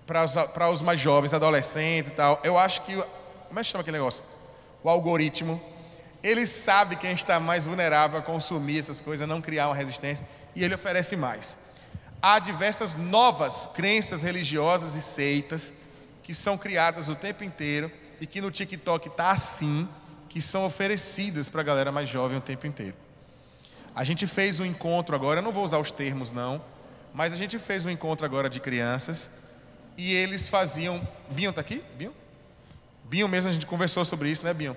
para os mais jovens, adolescentes e tal. Eu acho que, como é que chama aquele negócio? O algoritmo, ele sabe quem está mais vulnerável a consumir essas coisas, não criar uma resistência, e ele oferece mais. Há diversas novas crenças religiosas e seitas que são criadas o tempo inteiro e que no TikTok está assim, que são oferecidas para a galera mais jovem o tempo inteiro. A gente fez um encontro agora, eu não vou usar os termos não, mas a gente fez um encontro agora de crianças e eles faziam... Binho está aqui? Binho mesmo, a gente conversou sobre isso, né, Binho?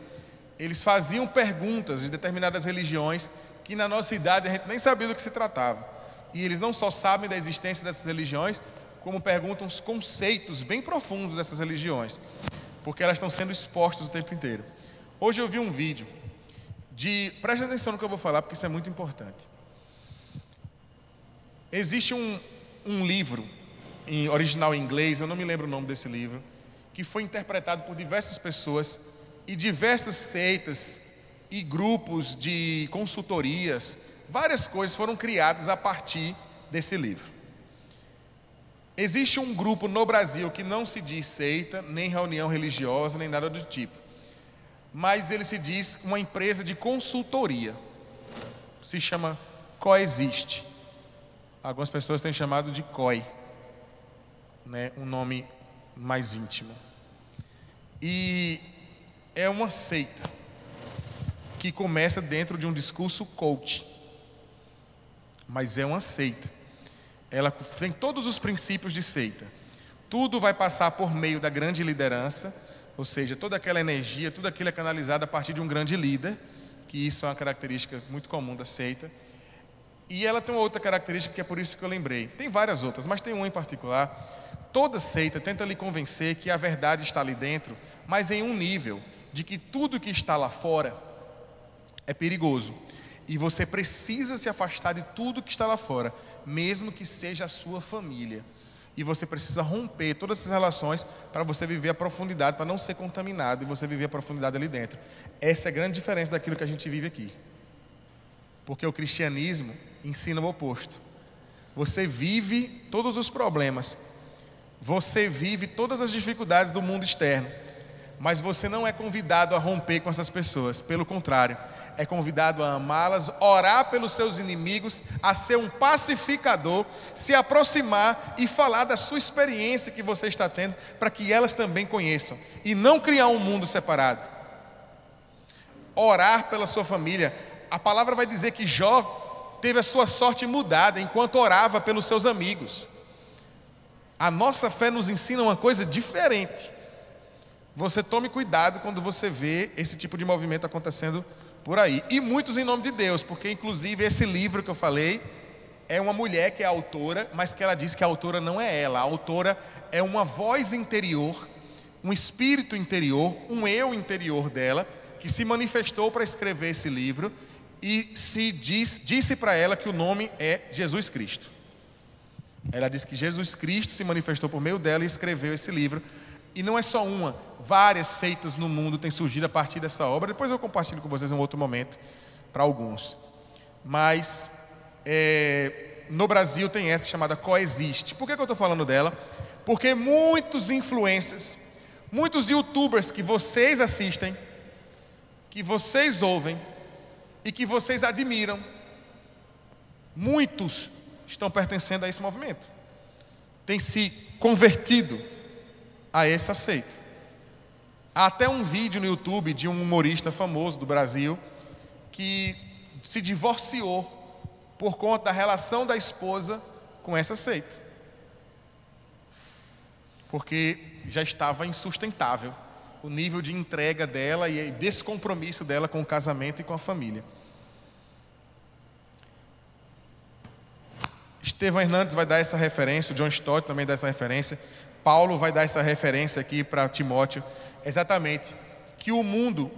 Eles faziam perguntas de determinadas religiões que na nossa idade a gente nem sabia do que se tratava. E eles não só sabem da existência dessas religiões, como perguntam os conceitos bem profundos dessas religiões, porque elas estão sendo expostas o tempo inteiro. Hoje eu vi um vídeo preste atenção no que eu vou falar, porque isso é muito importante. Existe um livro, em original em inglês, eu não me lembro o nome desse livro, que foi interpretado por diversas pessoas e diversas seitas e grupos de consultorias, várias coisas foram criadas a partir desse livro. Existe um grupo no Brasil que não se diz seita, nem reunião religiosa, nem nada do tipo, mas ele se diz uma empresa de consultoria, se chama Coexiste. Algumas pessoas têm chamado de COI, né? Um nome mais íntimo. E é uma seita que começa dentro de um discurso coach, mas é uma seita. Ela tem todos os princípios de seita. Tudo vai passar por meio da grande liderança, ou seja, toda aquela energia, tudo aquilo é canalizado a partir de um grande líder, que isso é uma característica muito comum da seita. E ela tem uma outra característica que é por isso que eu lembrei. Tem várias outras, mas tem uma em particular. Toda seita tenta lhe convencer que a verdade está ali dentro, mas em um nível de que tudo que está lá fora é perigoso. E você precisa se afastar de tudo que está lá fora, mesmo que seja a sua família. E você precisa romper todas essas relações para você viver a profundidade, para não ser contaminado e você viver a profundidade ali dentro. Essa é a grande diferença daquilo que a gente vive aqui. Porque o cristianismo ensina o oposto. Você vive todos os problemas, você vive todas as dificuldades do mundo externo, mas você não é convidado a romper com essas pessoas. Pelo contrário, é convidado a amá-las, orar pelos seus inimigos, a ser um pacificador, se aproximar e falar da sua experiência que você está tendo, para que elas também conheçam, e não criar um mundo separado. Orar pela sua família. A palavra vai dizer que Jó teve a sua sorte mudada enquanto orava pelos seus amigos. A nossa fé nos ensina uma coisa diferente. Você tome cuidado quando você vê esse tipo de movimento acontecendo por aí. E muitos em nome de Deus, porque inclusive esse livro que eu falei é uma mulher que é a autora, mas que ela diz que a autora não é ela. A autora é uma voz interior, um espírito interior, um eu interior dela, que se manifestou para escrever esse livro e disse para ela que o nome é Jesus Cristo. Ela disse que Jesus Cristo se manifestou por meio dela e escreveu esse livro. E não é só uma, várias seitas no mundo têm surgido a partir dessa obra. Depois eu compartilho com vocês em um outro momento, para alguns. Mas no Brasil tem essa chamada Coexiste. Por que eu estou falando dela? Porque muitos influencers, muitos youtubers que vocês assistem, que vocês ouvem e que vocês admiram, muitos estão pertencendo a esse movimento. Têm se convertido a essa seita. Há até um vídeo no YouTube de um humorista famoso do Brasil que se divorciou por conta da relação da esposa com essa seita, porque já estava insustentável o nível de entrega dela e descompromisso dela com o casamento e com a família. Estevão Hernandes vai dar essa referência, o John Stott também dá essa referência, Paulo vai dar essa referência aqui para Timóteo, exatamente, que o mundo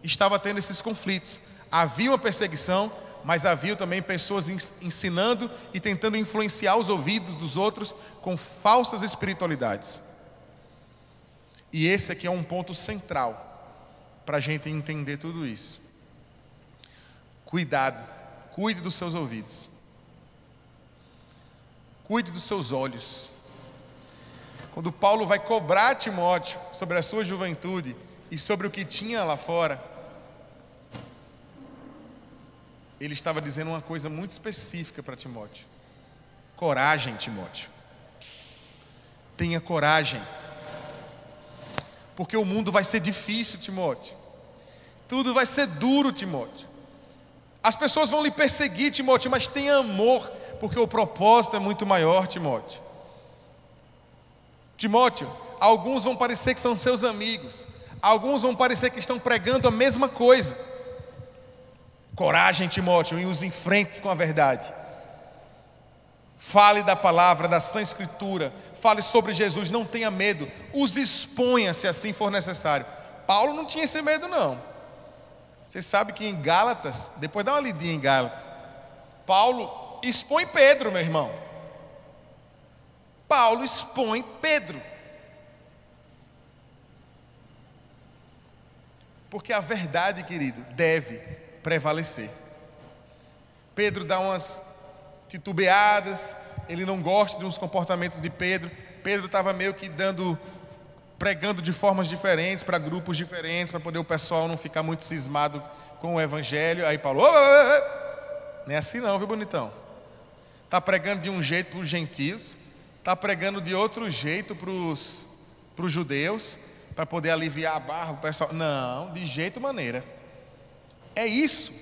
estava tendo esses conflitos. Havia uma perseguição, mas havia também pessoas ensinando e tentando influenciar os ouvidos dos outros com falsas espiritualidades. E esse aqui é um ponto central para a gente entender tudo isso. Cuidado, cuide dos seus ouvidos, cuide dos seus olhos. Quando Paulo vai cobrar Timóteo sobre a sua juventude e sobre o que tinha lá fora, ele estava dizendo uma coisa muito específica para Timóteo. Coragem, Timóteo. Tenha coragem. Porque o mundo vai ser difícil, Timóteo. Tudo vai ser duro, Timóteo. As pessoas vão lhe perseguir, Timóteo, mas tenha amor, porque o propósito é muito maior, Timóteo. Timóteo, alguns vão parecer que são seus amigos, alguns vão parecer que estão pregando a mesma coisa. Coragem, Timóteo, e os enfrente com a verdade. Fale da palavra, da sã escritura, fale sobre Jesus, não tenha medo, os exponha se assim for necessário. Paulo não tinha esse medo não. Você sabe que em Gálatas, depois dá uma lidinha em Gálatas, Paulo expõe Pedro, meu irmão. Paulo expõe Pedro. Porque a verdade, querido, deve prevalecer. Pedro dá umas titubeadas, ele não gosta de uns comportamentos de Pedro. Pedro estava meio que pregando de formas diferentes, para grupos diferentes, para poder o pessoal não ficar muito cismado com o evangelho. Aí Paulo, não é assim não, viu, bonitão? Está pregando de um jeito para os gentios, está pregando de outro jeito para os judeus, para poder aliviar a barra, o pessoal. Não, de jeito maneira. É isso,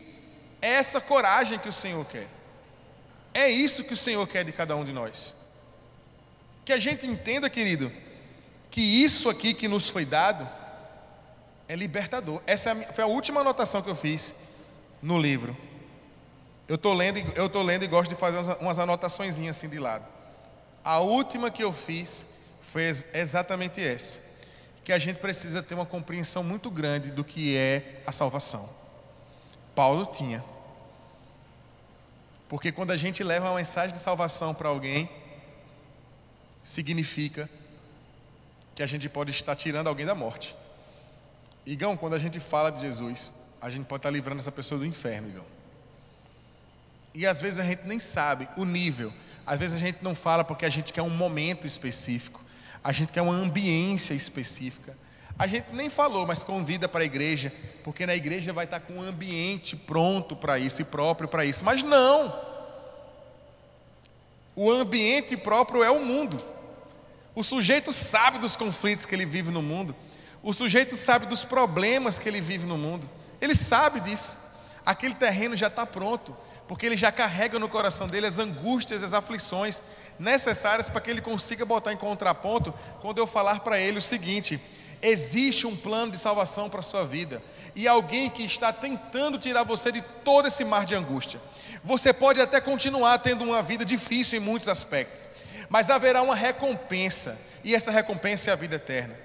é essa coragem que o Senhor quer. É isso que o Senhor quer de cada um de nós. Que a gente entenda, querido, que isso aqui que nos foi dado é libertador. Essa foi a última anotação que eu fiz no livro. Eu estou lendo e gosto de fazer umas anotaçõezinhas assim de lado. A última que eu fiz foi exatamente essa. Que a gente precisa ter uma compreensão muito grande do que é a salvação. Paulo tinha. Porque quando a gente leva uma mensagem de salvação para alguém, significa que a gente pode estar tirando alguém da morte. Igão, quando a gente fala de Jesus, a gente pode estar livrando essa pessoa do inferno, Igão. E às vezes a gente nem sabe o nível. Às vezes a gente não fala porque a gente quer um momento específico, a gente quer uma ambiência específica. A gente nem falou, mas convida para a igreja, porque na igreja vai estar com um ambiente pronto para isso e próprio para isso. Mas não! O ambiente próprio é o mundo. O sujeito sabe dos conflitos que ele vive no mundo. O sujeito sabe dos problemas que ele vive no mundo. Ele sabe disso. Aquele terreno já está pronto, porque ele já carrega no coração dele as angústias, as aflições necessárias para que ele consiga botar em contraponto quando eu falar para ele o seguinte: existe um plano de salvação para a sua vida, e alguém que está tentando tirar você de todo esse mar de angústia. Você pode até continuar tendo uma vida difícil em muitos aspectos, mas haverá uma recompensa, e essa recompensa é a vida eterna.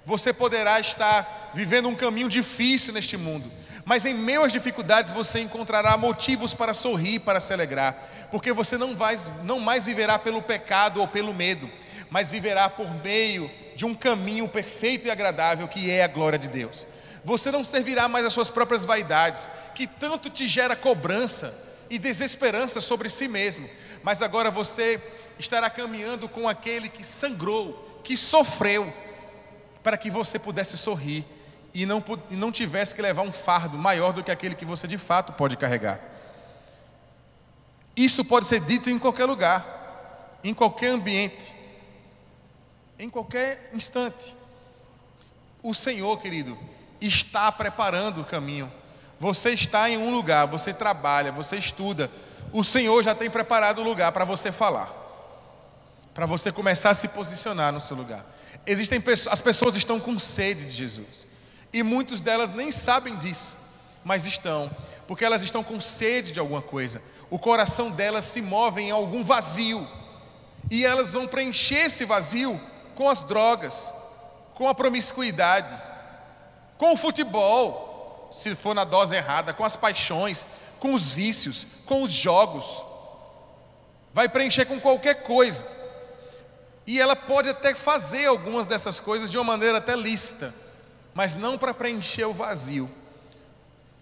Você poderá estar vivendo um caminho difícil neste mundo, mas em meio às dificuldades você encontrará motivos para sorrir, para se alegrar, porque você não mais viverá pelo pecado ou pelo medo, mas viverá por meio de um caminho perfeito e agradável, que é a glória de Deus. Você não servirá mais às suas próprias vaidades, que tanto te gera cobrança e desesperança sobre si mesmo, mas agora você estará caminhando com aquele que sangrou, que sofreu, para que você pudesse sorrir e não tivesse que levar um fardo maior do que aquele que você de fato pode carregar. Isso pode ser dito em qualquer lugar, em qualquer ambiente, em qualquer instante. O Senhor, querido, está preparando o caminho. Você está em um lugar, você trabalha, você estuda. O Senhor já tem preparado o lugar para você falar, para você começar a se posicionar no seu lugar. As pessoas estão com sede de Jesus, e muitas delas nem sabem disso, mas estão, porque elas estão com sede de alguma coisa. O coração delas se move em algum vazio, e elas vão preencher esse vazio com as drogas, com a promiscuidade, com o futebol, se for na dose errada, com as paixões, com os vícios, com os jogos. Vai preencher com qualquer coisa. E ela pode até fazer algumas dessas coisas de uma maneira até lícita, mas não para preencher o vazio,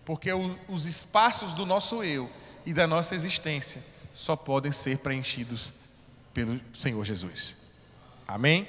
porque os espaços do nosso eu e da nossa existência só podem ser preenchidos pelo Senhor Jesus. Amém?